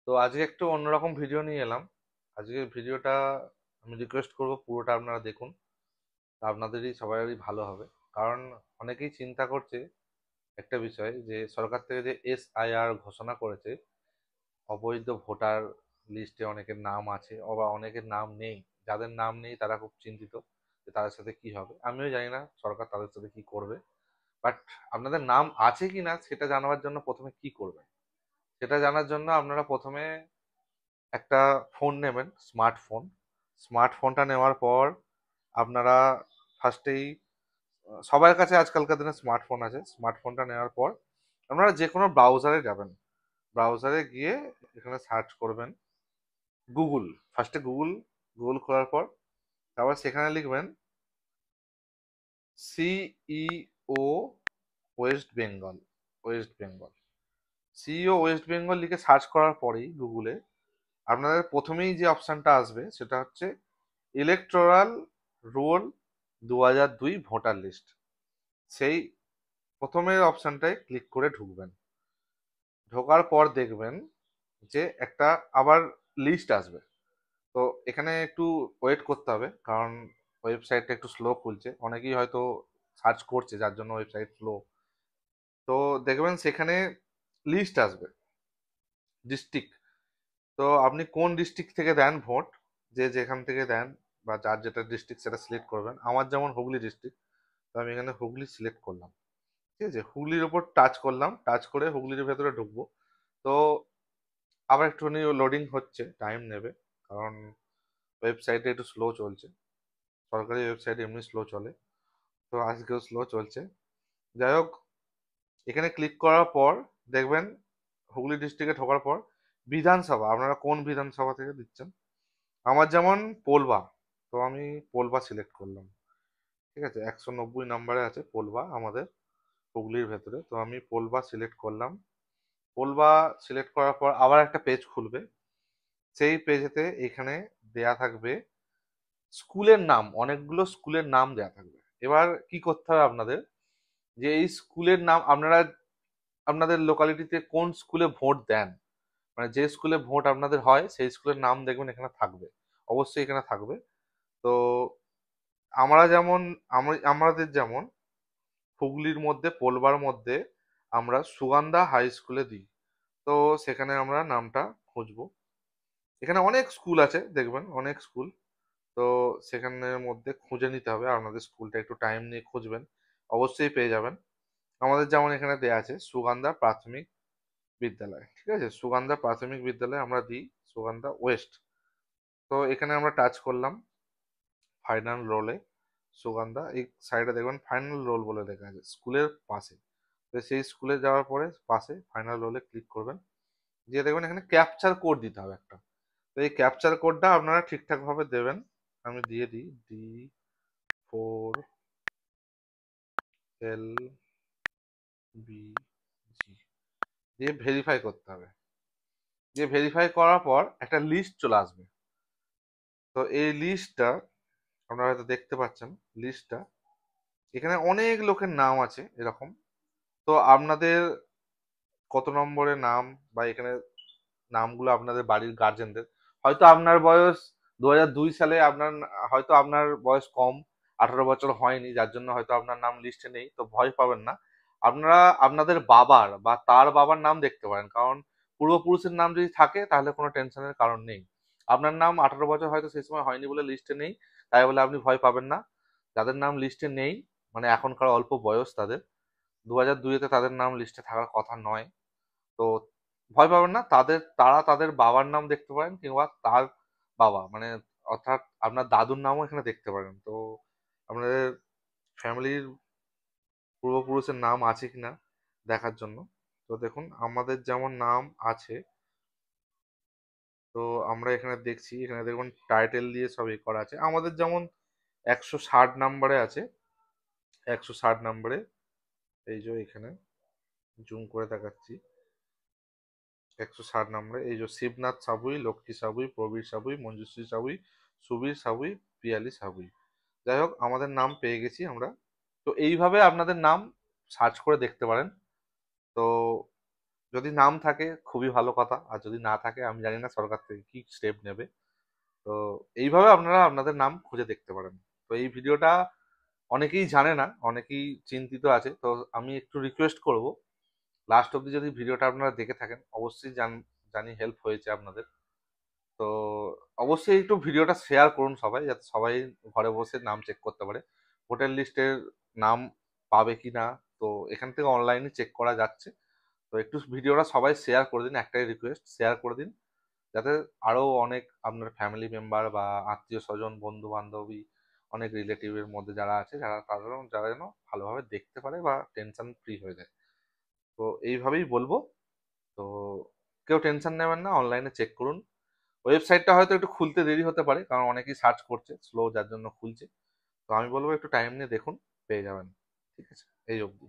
তো আজকে একটু অন্যরকম ভিডিও নিয়ে এলাম। আজকের ভিডিওটা আমি রিকোয়েস্ট করব পুরোটা আপনারা দেখুন। তা আপনাদেরই সবারই ভালো হবে। কারণ অনেকেই চিন্তা করছে একটা বিষয়, যে সরকার থেকে যে SIR ঘোষণা করেছে, অবৈধ ভোটার লিস্টে অনেকের নাম আছে আবার অনেকের নাম নেই। যাদের নাম নেই তারা খুব চিন্তিত যে তাদের সাথে কি হবে। আমিও জানি না সরকার তাদের সাথে কি করবে, বাট আপনাদের নাম আছে কি না সেটা জানার জন্য প্রথমে কি করবেন, সেটা জানার জন্য আপনারা প্রথমে একটা ফোন নেবেন, স্মার্টফোন। স্মার্টফোনটা নেওয়ার পর আপনারা ফার্স্টেই, সবার কাছে আজকালকার দিনে স্মার্টফোন আছে। স্মার্টফোনটা নেওয়ার পর আপনারা যে কোনো ব্রাউজারে যাবেন। ব্রাউজারে গিয়ে এখানে সার্চ করবেন গুগল। ফার্স্টে গুগল, গুগল খোলার পর তারপর সেখানে লিখবেন CEO West Bengal. West Bengal, CEO West Bengal লিখে সার্চ করার পরেই গুগলে আপনাদের প্রথমেই যে অপশনটা আসবে সেটা হচ্ছে ইলেকটোরাল রোল 2002 ভোটার লিস্ট। সেই প্রথমের অপশনটায় ক্লিক করে ঢুকবেন। ঢোকার পর দেখবেন যে একটা আবার লিস্ট আসবে। তো এখানে একটু ওয়েট করতে হবে, কারণ ওয়েবসাইটটা একটু স্লো খুলছে, অনেকেই হয়তো সার্চ করছে যার জন্য ওয়েবসাইট স্লো। তো দেখবেন সেখানে লিস্ট আসবে, ডিস্ট্রিক্ট। তো আপনি কোন ডিস্ট্রিক্ট থেকে দেন ভোট, যে যেখান থেকে দেন বা যার যেটা ডিস্ট্রিক্ট সেটা সিলেক্ট করবেন। আমার যেমন হুগলি ডিস্ট্রিক্ট, তো আমি এখানে হুগলি সিলেক্ট করলাম। ঠিক আছে, হুগলির ওপর টাচ করলাম, টাচ করে হুগলির ভেতরে ঢুকবো। তো আবার একটুখানি লোডিং হচ্ছে, টাইম নেবে, কারণ ওয়েবসাইটে একটু স্লো চলছে। সরকারি ওয়েবসাইট এমনি স্লো চলে, তো আজকেও স্লো চলছে। যাই হোক, এখানে ক্লিক করার পর দেখবেন হুগলি ডিস্ট্রিক্টে ঢোকার পর বিধানসভা, আপনারা কোন বিধানসভা থেকে দিচ্ছেন। আমার যেমন পোলবা, তো আমি পোলবা সিলেক্ট করলাম। ঠিক আছে, 190 নম্বরে আছে পোলবা আমাদের হুগলির ভেতরে, তো আমি পোলবা সিলেক্ট করলাম। পোলবা সিলেক্ট করার পর আবার একটা পেজ খুলবে। সেই পেজেতে এখানে দেয়া থাকবে স্কুলের নাম, অনেকগুলো স্কুলের নাম দেয়া থাকবে। এবার কি করতে হবে আপনাদের, যে এই স্কুলের নাম আপনারা আপনাদের লোকালিটিতে কোন স্কুলে ভোট দেন, মানে যে স্কুলে ভোট আপনাদের হয় সেই স্কুলের নাম দেখবেন এখানে থাকবে, অবশ্যই এখানে থাকবে। তো আমরা যেমন, আমাদের যেমন হুগলির মধ্যে পোলবার মধ্যে আমরা সুগন্ধা হাই স্কুলে দিই। তো সেখানে আমরা নামটা খুঁজবো। এখানে অনেক স্কুল আছে, দেখবেন অনেক স্কুল। তো সেখানের মধ্যে খুঁজে নিতে হবে, আপনাদের স্কুলটা একটু টাইম নিয়ে খুঁজবেন, অবশ্যই পেয়ে যাবেন। আমাদের যেমন এখানে দেয়া আছে সুগন্ধা প্রাথমিক বিদ্যালয়। ঠিক আছে, সুগন্ধা প্রাথমিক বিদ্যালয় আমরা দিই, সুগন্ধা ওয়েস্ট। তো এখানে আমরা টাচ করলাম ফাইনাল রোলে। সুগন্ধা, এই সাইডে দেখবেন ফাইনাল রোল বলে লেখা আছে স্কুলের পাশে। তো সেই স্কুলে যাওয়ার পরে পাশে ফাইনাল রোলে ক্লিক করবেন, দিয়ে দেখবেন এখানে ক্যাপচার কোড দিতে হবে একটা। তো এই ক্যাপচার কোডটা আপনারা ঠিকঠাক ভাবে দেবেন। আমি দিয়ে দিই D4LBG, দিয়ে ভেরিফাই করতে হবে। দিয়ে ভেরিফাই করার পর একটা লিস্ট চলে আসবে। তো এই লিস্টটা আপনারা হয়তো দেখতে পাচ্ছেন, লিস্টটা এখানে অনেক লোকের নাম আছে এরকম। তো আপনাদের কত নম্বরে নাম, বা এখানে নামগুলো আপনাদের বাড়ির গার্জেনদের, হয়তো আপনার বয়স 2002 সালে, হয়তো আপনার বয়স কম, 18 বছর হয়নি, যার জন্য হয়তো আপনার নাম লিস্টে নেই। তো ভয় পাবেন না, আপনারা আপনাদের বাবার বা তার বাবার নাম দেখতে পারেন, কারণ পূর্বপুরুষের নাম যদি থাকে তাহলে কোনো টেনশনের কারণ নেই। আপনার নাম 18 বছর হয়তো সেই সময় হয়নি বলে লিস্টে নেই, তাই বলে আপনি ভয় পাবেন না। যাদের নাম লিস্টে নেই, মানে এখনকার অল্প বয়স তাদের, 2002-তে তাদের নাম লিস্টে থাকার কথা নয়। তো ভয় পাবেন না, তারা তাদের বাবার নাম দেখতে পারেন, কিংবা তার বাবা মানে অর্থাৎ আপনার দাদুর নামও এখানে দেখতে পারেন। তো আপনাদের ফ্যামিলির পূর্বপুরুষের নাম আছে কিনা দেখার জন্য। তো দেখুন আমাদের যেমন নাম আছে, তো আমরা এখানে দেখছি, এখানে দেখুন টাইটেল দিয়ে সব করা আছে। আমাদের যেমন 160 নম্বরে আছে, 160 নম্বরে, এই যে এখানে জুম করে দেখাচ্ছি, 160 নম্বরে এই যে শিবনাথ সাবুই, লক্ষ্মী সাবুই, প্রবীর সাবুই, মঞ্জুশ্রী সাবুই, সুবীর সাবুই, পিয়ালি সাবুই। যাই হোক, আমাদের নাম পেয়ে গেছি আমরা। তো এইভাবে আপনাদের নাম সার্চ করে দেখতে পারেন। তো যদি নাম থাকে খুবই ভালো কথা, আর যদি না থাকে আমি জানি না সরকার থেকে কি স্টেপ নেবে। তো এইভাবে আপনারা আপনাদের নাম খুঁজে দেখতে পারেন। তো এই ভিডিওটা অনেকেই জানে না, অনেকেই চিন্তিত আছে, তো আমি একটু রিকোয়েস্ট করব লাস্ট অব্দি যদি ভিডিওটা আপনারা দেখে থাকেন, অবশ্যই জানি হেল্প হয়েছে আপনাদের। তো অবশ্যই একটু ভিডিওটা শেয়ার করুন সবাই, যাতে সবাই ঘরে বসে নাম চেক করতে পারে, ভোটার লিস্টের নাম পাবে কি না। তো এখান থেকে অনলাইনে চেক করা যাচ্ছে। তো একটু ভিডিওটা সবাই শেয়ার করে দিন, একটাই রিকোয়েস্ট, শেয়ার করে দিন, যাতে আরো অনেক আপনার ফ্যামিলি মেম্বার বা আত্মীয় স্বজন বন্ধু বান্ধবী অনেক রিলেটিভের মধ্যে যারা আছে, যারা যেন ভালোভাবে দেখতে পারে বা টেনশন ফ্রি হয়ে যায়। তো এইভাবেই বলবো। তো কেউ টেনশন নেবেন না, অনলাইনে চেক করুন। ওয়েবসাইটটা হয়তো একটু খুলতে দেরি হতে পারে, কারণ অনেকেই সার্চ করছে, স্লো যার জন্য খুলছে। তো আমি বলবো একটু টাইম নিয়ে দেখুন, পেয়ে যাবেন। ঠিক আছে, এই অবধি।